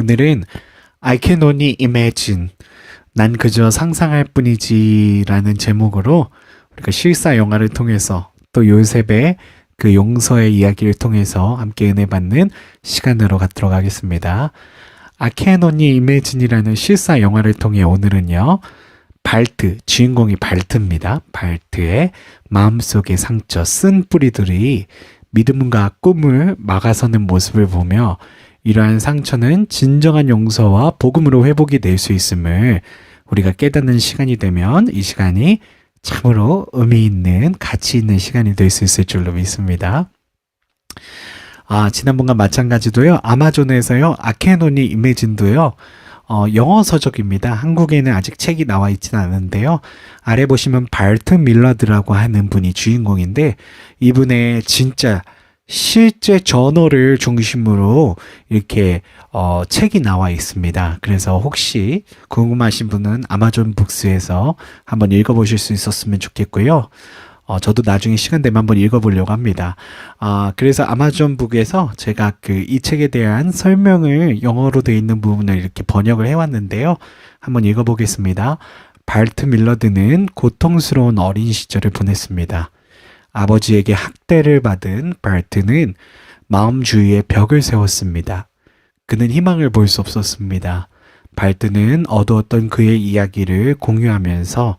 오늘은 I can only imagine. 난 그저 상상할 뿐이지 라는 제목으로 우리가 실사 영화를 통해서 또 요셉의 그 용서의 이야기를 통해서 함께 은혜 받는 시간으로 갖도록 하겠습니다. I can only imagine이라는 실사 영화를 통해 오늘은요. 발트, 주인공이 발트입니다. 발트의 마음속의 상처, 쓴 뿌리들이 믿음과 꿈을 막아서는 모습을 보며 이러한 상처는 진정한 용서와 복음으로 회복이 될 수 있음을 우리가 깨닫는 시간이 되면 이 시간이 참으로 의미 있는 가치 있는 시간이 될 수 있을 줄로 믿습니다. 지난번과 마찬가지도요. 아마존에서요. 아케노니 이매진도요. 영어 서적입니다. 한국에는 아직 책이 나와 있지는 않은데요. 아래 보시면 발트 밀러드라고 하는 분이 주인공인데 이분의 진짜 실제 저널을 중심으로 이렇게 책이 나와 있습니다. 그래서 혹시 궁금하신 분은 아마존 북스에서 한번 읽어보실 수 있었으면 좋겠고요. 저도 나중에 시간 되면 한번 읽어보려고 합니다. 그래서 아마존 북에서 제가 이 책에 대한 설명을 영어로 되어 있는 부분을 이렇게 번역을 해왔는데요. 한번 읽어보겠습니다. 발트 밀러드는 고통스러운 어린 시절을 보냈습니다. 아버지에게 학대를 받은 발트는 마음 주위에 벽을 세웠습니다. 그는 희망을 볼 수 없었습니다. 발트는 어두웠던 그의 이야기를 공유하면서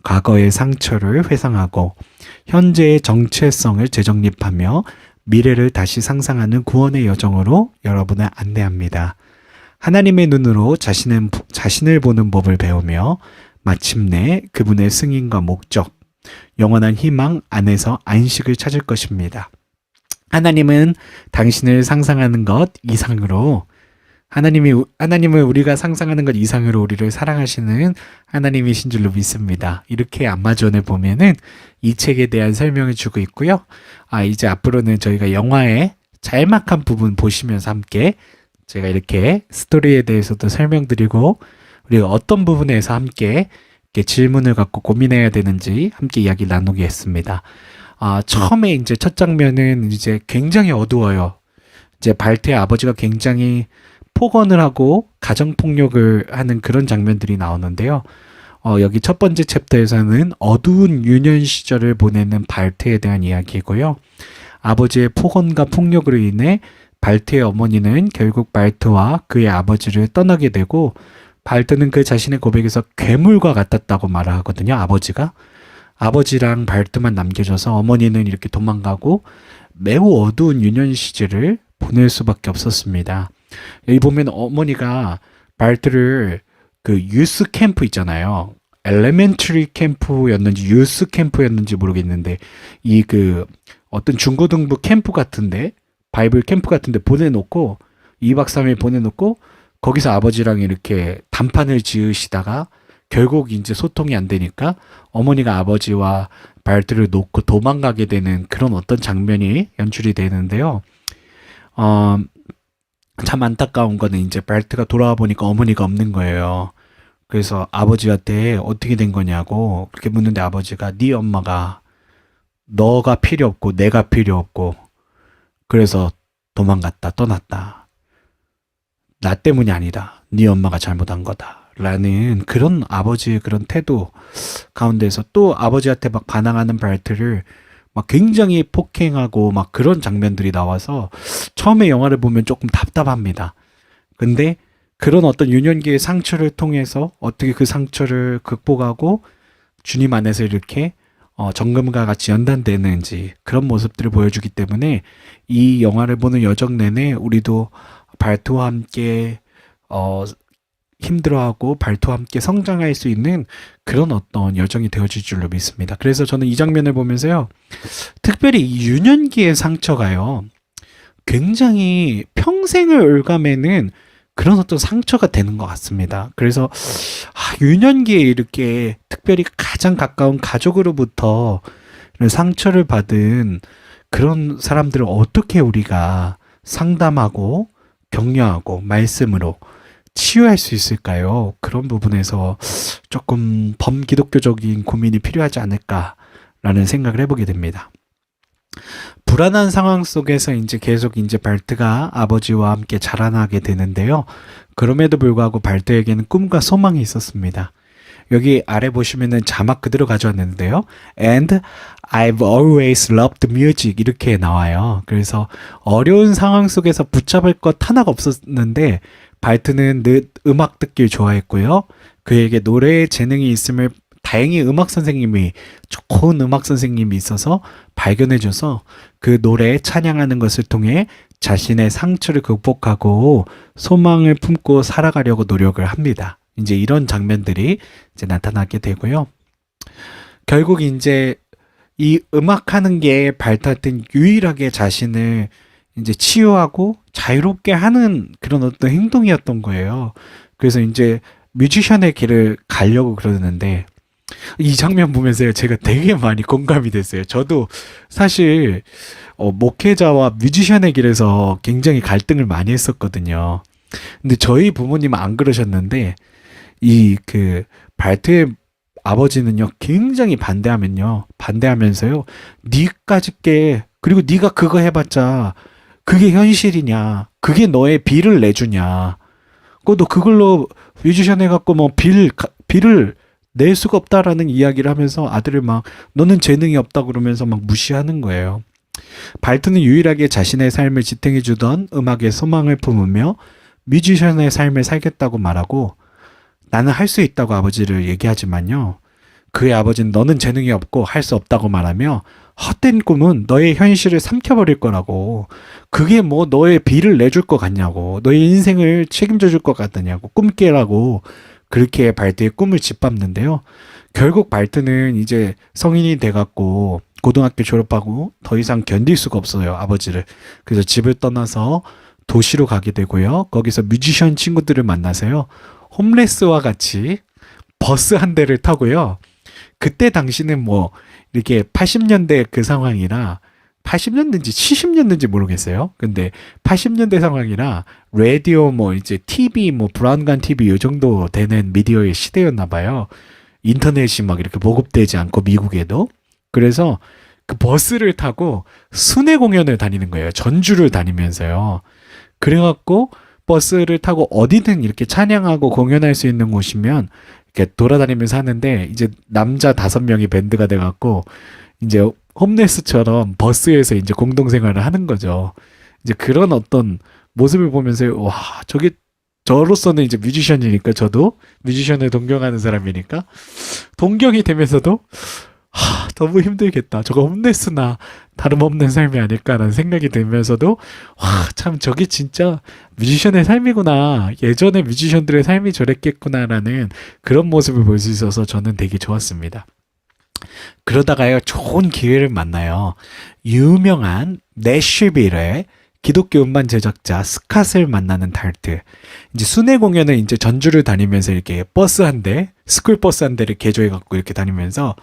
과거의 상처를 회상하고 현재의 정체성을 재정립하며 미래를 다시 상상하는 구원의 여정으로 여러분을 안내합니다. 하나님의 눈으로 자신을 보는 법을 배우며 마침내 그분의 승인과 목적, 영원한 희망 안에서 안식을 찾을 것입니다. 하나님은 당신을 상상하는 것 이상으로 하나님은 우리가 상상하는 것 이상으로 우리를 사랑하시는 하나님이신 줄로 믿습니다. 이렇게 아마존에 보면은 이 책에 대한 설명을 주고 있고요. 이제 앞으로는 저희가 영화의 짤막한 부분 보시면서 함께 제가 이렇게 스토리에 대해서도 설명드리고 우리가 어떤 부분에서 함께 이렇게 질문을 갖고 고민해야 되는지 함께 이야기 나누겠습니다. 처음에 이제 첫 장면은 이제 굉장히 어두워요. 이제 발트의 아버지가 굉장히 폭언을 하고 가정폭력을 하는 그런 장면들이 나오는데요. 여기 첫 번째 챕터에서는 어두운 유년 시절을 보내는 발트에 대한 이야기고요. 아버지의 폭언과 폭력으로 인해 발트의 어머니는 결국 발트와 그의 아버지를 떠나게 되고 발트는 그 자신의 고백에서 괴물과 같았다고 말하거든요. 아버지랑 발트만 남겨져서 어머니는 이렇게 도망가고 매우 어두운 유년 시절을 보낼 수밖에 없었습니다. 여기 보면 어머니가 발트를 유스 캠프 있잖아요. 엘레멘터리 캠프였는지 유스 캠프였는지 모르겠는데 어떤 중고등부 캠프 같은데 바이블 캠프 같은데 보내놓고 2박 3일 보내놓고 거기서 아버지랑 이렇게 단판을 지으시다가 결국 이제 소통이 안 되니까 어머니가 아버지와 발트를 놓고 도망가게 되는 그런 어떤 장면이 연출이 되는데요. 참 안타까운 거는 이제 발트가 돌아와 보니까 어머니가 없는 거예요. 그래서 아버지한테 어떻게 된 거냐고 그렇게 묻는데 아버지가 네 엄마가 너가 필요 없고 내가 필요 없고 그래서 도망갔다 떠났다. 나 때문이 아니다. 네 엄마가 잘못한 거다. 라는 그런 아버지의 그런 태도 가운데서 또 아버지한테 막 반항하는 발트를 막 굉장히 폭행하고 막 그런 장면들이 나와서 처음에 영화를 보면 조금 답답합니다. 근데 그런 어떤 유년기의 상처를 통해서 어떻게 그 상처를 극복하고 주님 안에서 이렇게 정금과 같이 연단되는지 그런 모습들을 보여주기 때문에 이 영화를 보는 여정 내내 우리도 발트와 함께 힘들어하고 발트와 함께 성장할 수 있는 그런 어떤 여정이 되어질 줄로 믿습니다. 그래서 저는 이 장면을 보면서요. 특별히 이 유년기의 상처가요. 굉장히 평생을 올가매는 그런 어떤 상처가 되는 것 같습니다. 그래서 유년기에 이렇게 특별히 가장 가까운 가족으로부터 상처를 받은 그런 사람들을 어떻게 우리가 상담하고 격려하고 말씀으로 치유할 수 있을까요? 그런 부분에서 조금 범기독교적인 고민이 필요하지 않을까라는 생각을 해보게 됩니다. 불안한 상황 속에서 이제 계속 이제 발트가 아버지와 함께 자라나게 되는데요. 그럼에도 불구하고 발트에게는 꿈과 소망이 있었습니다. 여기 아래 보시면은 자막 그대로 가져왔는데요. And I've always loved music 이렇게 나와요. 그래서 어려운 상황 속에서 붙잡을 것 하나가 없었는데 발트는 늘 음악 듣길 좋아했고요. 그에게 노래에 재능이 있음을 다행히 음악 선생님이 좋은 음악 선생님이 있어서 발견해줘서 그 노래에 찬양하는 것을 통해 자신의 상처를 극복하고 소망을 품고 살아가려고 노력을 합니다. 이제 이런 장면들이 이제 나타나게 되고요. 결국 이제 이 음악하는 게 발달된 유일하게 자신을 이제 치유하고 자유롭게 하는 그런 어떤 행동이었던 거예요. 그래서 이제 뮤지션의 길을 가려고 그러는데 이 장면 보면서요, 제가 되게 많이 공감이 됐어요. 저도 사실 목회자와 뮤지션의 길에서 굉장히 갈등을 많이 했었거든요. 근데 저희 부모님은 안 그러셨는데 이 그 발트의 아버지는요 굉장히 반대하면서요 니까짓 게 그리고 네가 그거 해봤자 그게 현실이냐 그게 너의 빌을 내주냐 너 그걸로 뮤지션 해갖고 뭐 빌을 낼 수가 없다라는 이야기를 하면서 아들을 막 너는 재능이 없다 그러면서 막 무시하는 거예요. 발트는 유일하게 자신의 삶을 지탱해주던 음악에 소망을 품으며 뮤지션의 삶을 살겠다고 말하고 나는 할 수 있다고 아버지를 얘기하지만요. 그의 아버지는 너는 재능이 없고 할 수 없다고 말하며 헛된 꿈은 너의 현실을 삼켜버릴 거라고. 그게 뭐 너의 비를 내줄 것 같냐고. 너의 인생을 책임져 줄 것 같느냐고. 꿈깨라고. 그렇게 발트의 꿈을 짓밟는데요. 결국 발트는 이제 성인이 돼갖고 고등학교 졸업하고 더 이상 견딜 수가 없어요. 아버지를. 그래서 집을 떠나서 도시로 가게 되고요. 거기서 뮤지션 친구들을 만나서요. 홈레스와 같이 버스 한 대를 타고요. 그때 당시는 뭐 이렇게 80년대 그 상황이라 80년대인지 70년대인지 모르겠어요. 근데 80년대 상황이라 라디오 뭐 이제 TV 뭐 브라운관 TV 요 정도 되는 미디어의 시대였나 봐요. 인터넷이 막 이렇게 보급되지 않고 미국에도. 그래서 그 버스를 타고 순회 공연을 다니는 거예요. 전주를 다니면서요. 그래갖고 버스를 타고 어디든 이렇게 찬양하고 공연할 수 있는 곳이면 이렇게 돌아다니면서 하는데 이제 남자 5명이 밴드가 돼갖고 이제 홈레스처럼 버스에서 이제 공동생활을 하는 거죠. 이제 그런 어떤 모습을 보면서 와 저게 저로서는 이제 뮤지션이니까 저도 뮤지션을 동경하는 사람이니까 동경이 되면서도 너무 힘들겠다. 저거 홈레스나 다름없는 삶이 아닐까라는 생각이 들면서도 참 저게 진짜 뮤지션의 삶이구나. 예전에 뮤지션들의 삶이 저랬겠구나라는 그런 모습을 볼 수 있어서 저는 되게 좋았습니다. 그러다가요 좋은 기회를 만나요. 유명한 내쉬빌의 기독교 음반 제작자 스캇을 만나는 달트. 이제 순회 공연을 이제 전주를 다니면서 이렇게 버스 한 대, 스쿨 버스 한 대를 개조해 갖고 이렇게 다니면서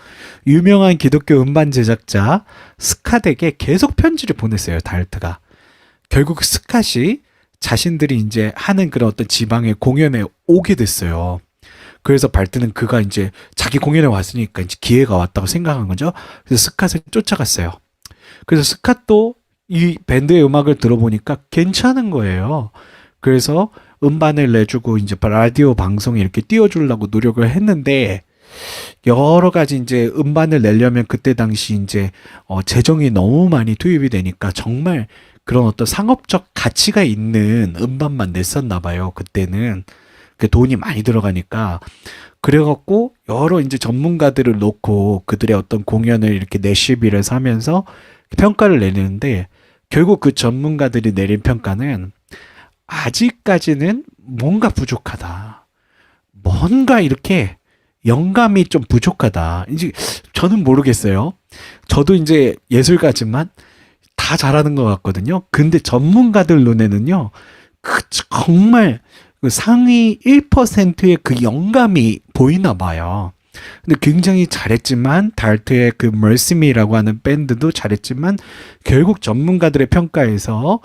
유명한 기독교 음반 제작자 스캇에게 계속 편지를 보냈어요. 달트가. 결국 스캇이 자신들이 이제 하는 그런 어떤 지방의 공연에 오게 됐어요. 그래서 발트는 그가 이제 자기 공연에 왔으니까 이제 기회가 왔다고 생각한 거죠. 그래서 스캇을 쫓아갔어요. 그래서 스캇도 이 밴드의 음악을 들어보니까 괜찮은 거예요. 그래서 음반을 내주고 이제 라디오 방송에 이렇게 띄워주려고 노력을 했는데 여러 가지 이제 음반을 내려면 그때 당시 이제 재정이 너무 많이 투입이 되니까 정말 그런 어떤 상업적 가치가 있는 음반만 냈었나 봐요. 그때는 그 돈이 많이 들어가니까 그래갖고 여러 이제 전문가들을 놓고 그들의 어떤 공연을 이렇게 내시비를 하면서 평가를 내리는데 결국 그 전문가들이 내린 평가는 아직까지는 뭔가 부족하다. 뭔가 이렇게 영감이 좀 부족하다. 이제 저는 모르겠어요. 저도 이제 예술가지만 다 잘하는 것 같거든요. 근데 전문가들 눈에는요, 정말 그 상위 1%의 그 영감이 보이나 봐요. 근데 굉장히 잘했지만 달트의 그 멀시미라고 하는 밴드도 잘했지만 결국 전문가들의 평가에서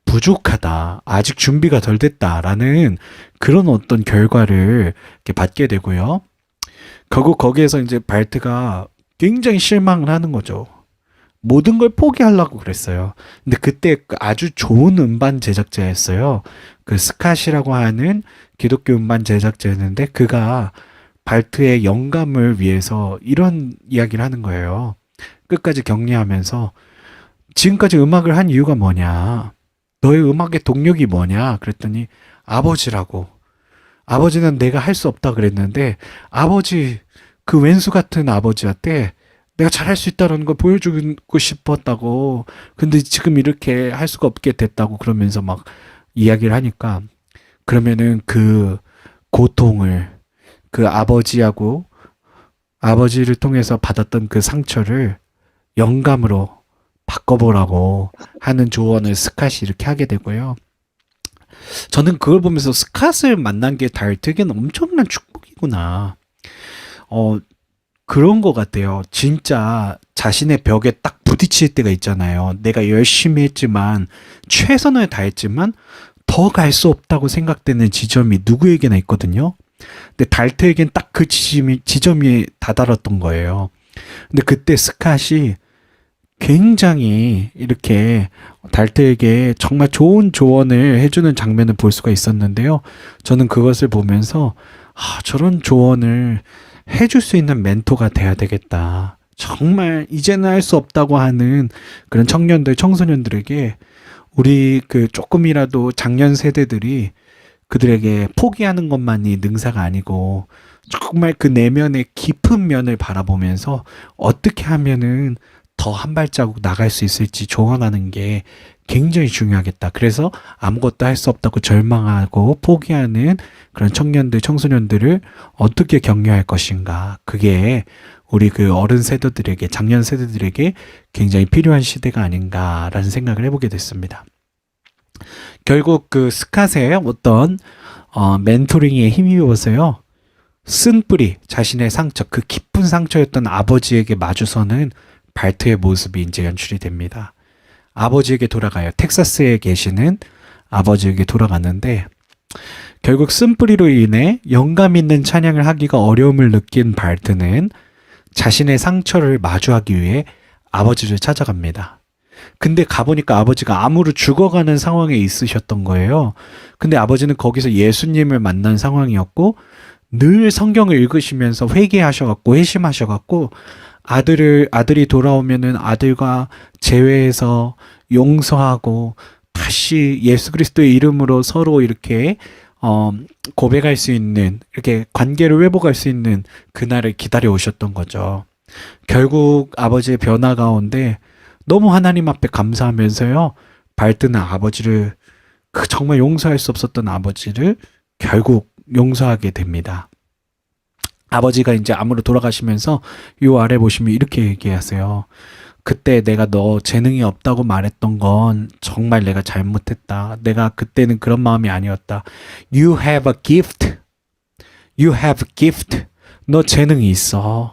부족하다. 아직 준비가 덜 됐다라는 그런 어떤 결과를 이렇게 받게 되고요. 결국 거기에서 이제 발트가 굉장히 실망을 하는 거죠. 모든 걸 포기하려고 그랬어요. 근데 그때 아주 좋은 음반 제작자였어요. 그 스캇이라고 하는 기독교 음반 제작자였는데 그가 발트의 영감을 위해서 이런 이야기를 하는 거예요. 끝까지 격려하면서 지금까지 음악을 한 이유가 뭐냐? 너의 음악의 동력이 뭐냐? 그랬더니 아버지라고. 아버지는 내가 할 수 없다 그랬는데 아버지 그 왼수 같은 아버지한테 내가 잘할 수 있다는 걸 보여주고 싶었다고. 근데 지금 이렇게 할 수가 없게 됐다고 그러면서 막 이야기를 하니까 그러면은 그 고통을 그 아버지를 통해서 받았던 그 상처를 영감으로 바꿔보라고 하는 조언을 스캇이 이렇게 하게 되고요. 저는 그걸 보면서 스캇을 만난 게 달트에겐 엄청난 축복이구나. 어, 그런 것 같아요. 진짜 자신의 벽에 딱 부딪힐 때가 있잖아요. 내가 열심히 했지만, 최선을 다했지만, 더 갈 수 없다고 생각되는 지점이 누구에게나 있거든요. 근데 달트에겐 딱 그 지점이 다다랐던 거예요. 근데 그때 스캇이 굉장히 이렇게 달트에게 정말 좋은 조언을 해주는 장면을 볼 수가 있었는데요. 저는 그것을 보면서 저런 조언을 해줄 수 있는 멘토가 돼야 되겠다. 정말 이제는 할 수 없다고 하는 그런 청년들, 청소년들에게 우리 그 조금이라도 장년 세대들이 그들에게 포기하는 것만이 능사가 아니고 정말 그 내면의 깊은 면을 바라보면서 어떻게 하면은 더 한 발자국 나갈 수 있을지 조언하는 게 굉장히 중요하겠다. 그래서 아무것도 할 수 없다고 절망하고 포기하는 그런 청년들, 청소년들을 어떻게 격려할 것인가. 그게 우리 그 어른 세대들에게, 장년 세대들에게 굉장히 필요한 시대가 아닌가라는 생각을 해보게 됐습니다. 결국 그 스캇의 어떤 멘토링에 힘입어서요. 쓴뿌리, 자신의 상처, 그 깊은 상처였던 아버지에게 마주서는 발트의 모습이 이제 연출이 됩니다. 아버지에게 돌아가요. 텍사스에 계시는 아버지에게 돌아가는데 결국 쓴뿌리로 인해 영감 있는 찬양을 하기가 어려움을 느낀 발트는 자신의 상처를 마주하기 위해 아버지를 찾아갑니다. 근데 가보니까 아버지가 암으로 죽어가는 상황에 있으셨던 거예요. 근데 아버지는 거기서 예수님을 만난 상황이었고 늘 성경을 읽으시면서 회개하셔갖고 회심하셔갖고 아들이 돌아오면은 아들과 재회해서 용서하고 다시 예수 그리스도의 이름으로 서로 이렇게 고백할 수 있는 이렇게 관계를 회복할 수 있는 그날을 기다려 오셨던 거죠. 결국 아버지의 변화 가운데 너무 하나님 앞에 감사하면서요. 발트는 아버지를 정말 용서할 수 없었던 아버지를 결국 용서하게 됩니다. 아버지가 이제 암으로 돌아가시면서 요 아래 보시면 이렇게 얘기하세요. 그때 내가 너 재능이 없다고 말했던 건 정말 내가 잘못했다. 내가 그때는 그런 마음이 아니었다. You have a gift. You have a gift. 너 재능이 있어.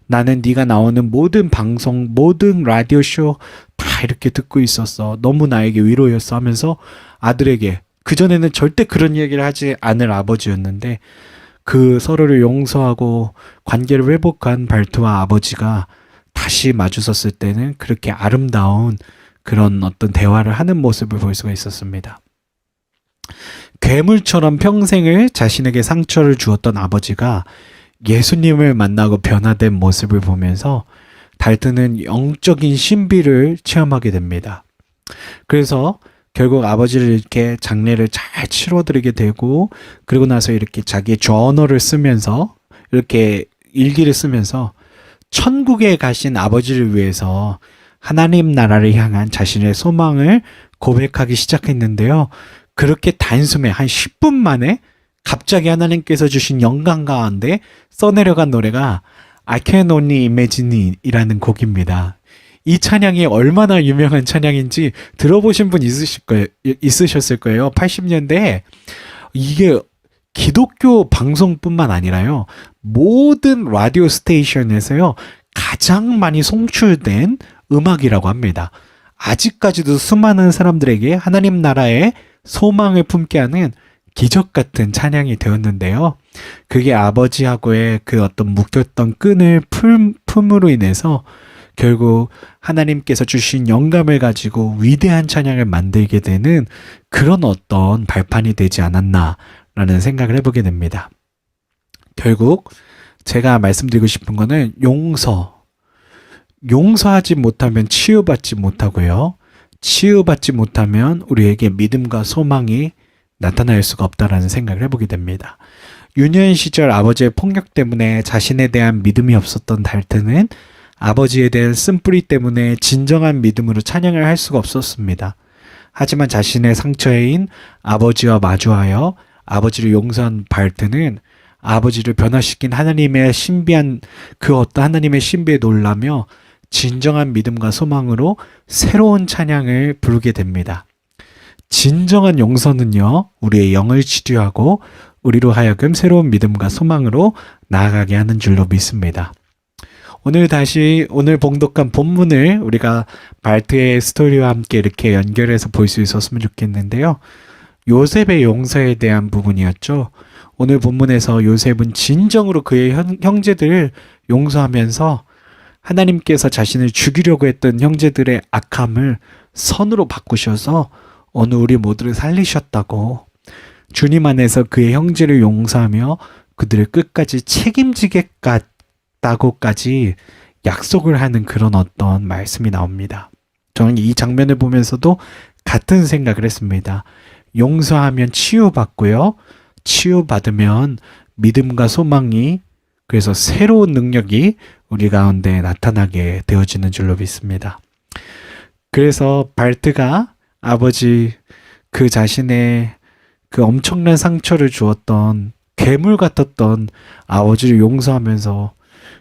나는 네가 나오는 모든 방송, 모든 라디오 쇼 다 이렇게 듣고 있었어. 너무 나에게 위로였어 하면서 아들에게 그전에는 절대 그런 얘기를 하지 않을 아버지였는데 그 서로를 용서하고 관계를 회복한 발트와 아버지가 다시 마주섰을 때는 그렇게 아름다운 그런 어떤 대화를 하는 모습을 볼 수가 있었습니다. 괴물처럼 평생을 자신에게 상처를 주었던 아버지가 예수님을 만나고 변화된 모습을 보면서 달트는 영적인 신비를 체험하게 됩니다. 그래서 결국 아버지를 이렇게 장례를 잘 치러드리게 되고 그리고 나서 이렇게 자기의 저널을 쓰면서 이렇게 일기를 쓰면서 천국에 가신 아버지를 위해서 하나님 나라를 향한 자신의 소망을 고백하기 시작했는데요. 그렇게 단숨에 한 10분 만에 갑자기 하나님께서 주신 영감 가운데 써내려간 노래가 I Can Only Imagine 이라는 곡입니다. 이 찬양이 얼마나 유명한 찬양인지 들어보신 분 있으셨을 거예요. 80년대에 이게 기독교 방송뿐만 아니라요. 모든 라디오 스테이션에서요. 가장 많이 송출된 음악이라고 합니다. 아직까지도 수많은 사람들에게 하나님 나라의 소망을 품게 하는 기적 같은 찬양이 되었는데요. 그게 아버지하고의 그 어떤 묶였던 끈을 품으로 인해서 결국 하나님께서 주신 영감을 가지고 위대한 찬양을 만들게 되는 그런 어떤 발판이 되지 않았나라는 생각을 해보게 됩니다. 결국 제가 말씀드리고 싶은 거는 용서하지 못하면 치유받지 못하고요. 치유받지 못하면 우리에게 믿음과 소망이 나타날 수가 없다라는 생각을 해보게 됩니다. 유년 시절 아버지의 폭력 때문에 자신에 대한 믿음이 없었던 달트는 아버지에 대한 쓴뿌리 때문에 진정한 믿음으로 찬양을 할 수가 없었습니다. 하지만 자신의 상처인 아버지와 마주하여 아버지를 용서한 발트는 아버지를 변화시킨 하나님의 신비한 그 어떤 하나님의 신비에 놀라며 진정한 믿음과 소망으로 새로운 찬양을 부르게 됩니다. 진정한 용서는요, 우리의 영을 치료하고 우리로 하여금 새로운 믿음과 소망으로 나아가게 하는 줄로 믿습니다. 오늘 봉독한 본문을 우리가 발트의 스토리와 함께 이렇게 연결해서 볼 수 있었으면 좋겠는데요. 요셉의 용서에 대한 부분이었죠. 오늘 본문에서 요셉은 진정으로 그의 형제들을 용서하면서 하나님께서 자신을 죽이려고 했던 형제들의 악함을 선으로 바꾸셔서 오늘 우리 모두를 살리셨다고, 주님 안에서 그의 형제를 용서하며 그들을 끝까지 책임지겠다고까지 약속을 하는 그런 어떤 말씀이 나옵니다. 저는 이 장면을 보면서도 같은 생각을 했습니다. 용서하면 치유받고요. 치유받으면 믿음과 소망이, 그래서 새로운 능력이 우리 가운데 나타나게 되어지는 줄로 믿습니다. 그래서 발트가 아버지 그 자신의 그 엄청난 상처를 주었던 괴물 같았던 아버지를 용서하면서,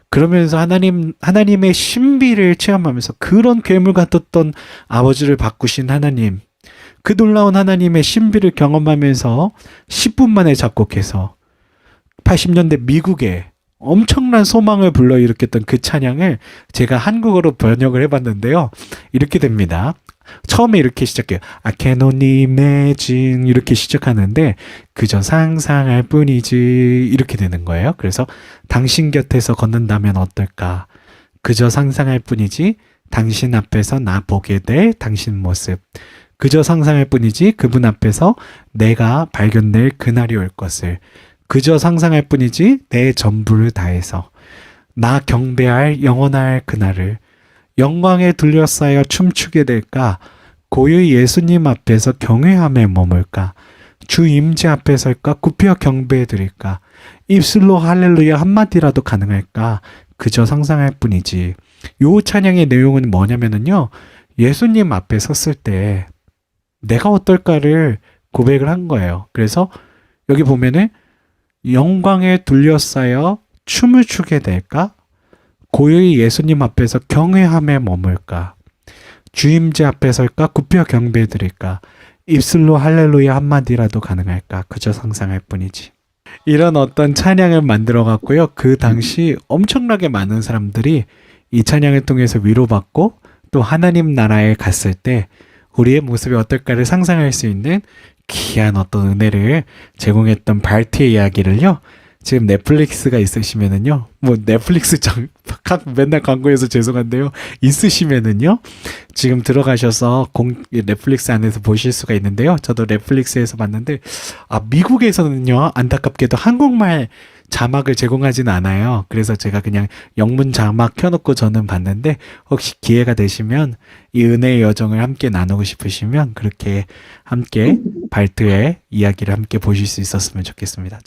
그러면서 하나님의 신비를 체험하면서 그런 괴물 같았던 아버지를 바꾸신 하나님, 그 놀라운 하나님의 신비를 경험하면서 10분 만에 작곡해서 80년대 미국에 엄청난 소망을 불러일으켰던 그 찬양을 제가 한국어로 번역을 해봤는데요. 이렇게 됩니다. 처음에 이렇게 시작해요. I can only imagine 이렇게 시작하는데 그저 상상할 뿐이지 이렇게 되는 거예요. 그래서 당신 곁에서 걷는다면 어떨까? 그저 상상할 뿐이지 당신 앞에서 나 보게 될 당신 모습. 그저 상상할 뿐이지 그분 앞에서 내가 발견될 그날이 올 것을. 그저 상상할 뿐이지 내 전부를 다해서 나 경배할 영원할 그날을. 영광에 둘러싸여 춤추게 될까? 고요히 예수님 앞에서 경외함에 머물까? 주 임재 앞에 설까? 굽혀 경배해 드릴까? 입술로 할렐루야 한마디라도 가능할까? 그저 상상할 뿐이지. 요 찬양의 내용은 뭐냐면요, 예수님 앞에 섰을 때 내가 어떨까를 고백을 한 거예요. 그래서 여기 보면은 영광에 둘러싸여 춤을 추게 될까? 고요히 예수님 앞에서 경외함에 머물까? 주임제 앞에 설까? 굽혀 경배해드릴까? 입술로 할렐루야 한마디라도 가능할까? 그저 상상할 뿐이지. 이런 어떤 찬양을 만들어 갔고요. 그 당시 엄청나게 많은 사람들이 이 찬양을 통해서 위로받고 또 하나님 나라에 갔을 때 우리의 모습이 어떨까를 상상할 수 있는 귀한 어떤 은혜를 제공했던 발트의 이야기를요. 지금 넷플릭스가 있으시면은요, 뭐 넷플릭스 맨날 광고해서 죄송한데요, 있으시면은요, 지금 들어가셔서 넷플릭스 안에서 보실 수가 있는데요. 저도 넷플릭스에서 봤는데, 미국에서는요, 안타깝게도 한국말 자막을 제공하진 않아요. 그래서 제가 그냥 영문 자막 켜놓고 저는 봤는데, 혹시 기회가 되시면 이 은혜의 여정을 함께 나누고 싶으시면 그렇게 함께 발트의 이야기를 함께 보실 수 있었으면 좋겠습니다.